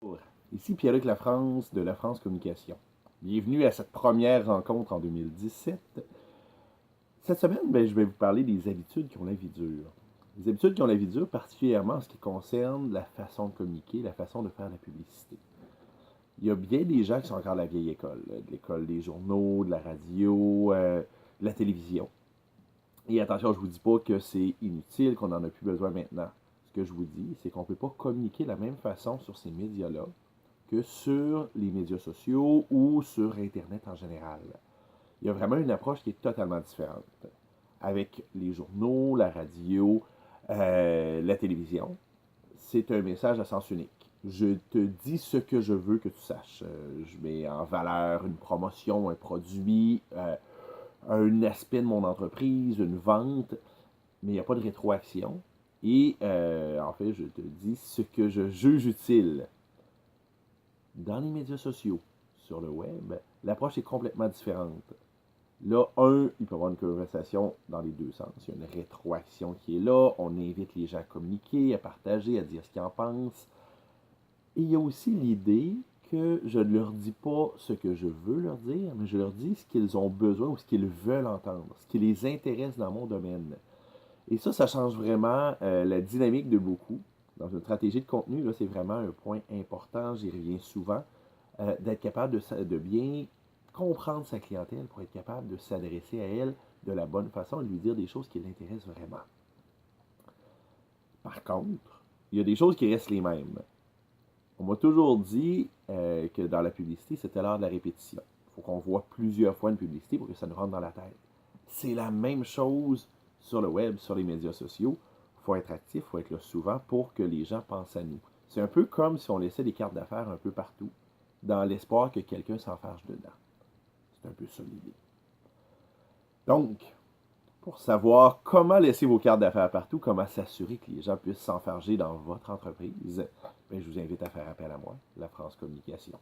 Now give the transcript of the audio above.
Bonjour, ici Pierre-Luc Lafrance de La France Communication. Bienvenue à cette première rencontre en 2017. Cette semaine, je vais vous parler des habitudes qui ont la vie dure. Les habitudes qui ont la vie dure, particulièrement en ce qui concerne la façon de communiquer, la façon de faire la publicité. Il y a bien des gens qui sont encore de la vieille école, de l'école des journaux, de la radio, de la télévision. Et attention, je ne vous dis pas que c'est inutile, qu'on n'en a plus besoin maintenant. Ce que je vous dis, c'est qu'on ne peut pas communiquer de la même façon sur ces médias-là que sur les médias sociaux ou sur Internet en général. Il y a vraiment une approche qui est totalement différente. Avec les journaux, la radio, la télévision, c'est un message à sens unique. Je te dis ce que je veux que tu saches. Je mets en valeur une promotion, un produit, un aspect de mon entreprise, une vente, mais il n'y a pas de rétroaction. Et en fait, je te dis ce que je juge utile. Dans les médias sociaux, sur le web, l'approche est complètement différente. Là, il peut y avoir une conversation dans les deux sens. Il y a une rétroaction qui est là. On invite les gens à communiquer, à partager, à dire ce qu'ils en pensent. Et il y a aussi l'idée que je ne leur dis pas ce que je veux leur dire, mais je leur dis ce qu'ils ont besoin ou ce qu'ils veulent entendre, ce qui les intéresse dans mon domaine. Et ça change vraiment la dynamique de beaucoup. Dans une stratégie de contenu, là, c'est vraiment un point important, j'y reviens souvent, d'être capable de bien comprendre sa clientèle pour être capable de s'adresser à elle de la bonne façon et de lui dire des choses qui l'intéressent vraiment. Par contre, il y a des choses qui restent les mêmes. On m'a toujours dit que dans la publicité, c'était l'art de la répétition. Il faut qu'on voit plusieurs fois une publicité pour que ça nous rentre dans la tête. C'est la même chose sur le web, sur les médias sociaux. Il faut être actif, il faut être là souvent pour que les gens pensent à nous. C'est un peu comme si on laissait des cartes d'affaires un peu partout, dans l'espoir que quelqu'un s'enfarge dedans. C'est un peu ça l'idée. Donc, pour savoir comment laisser vos cartes d'affaires partout, comment s'assurer que les gens puissent s'enfarger dans votre entreprise, je vous invite à faire appel à moi, La France Communication.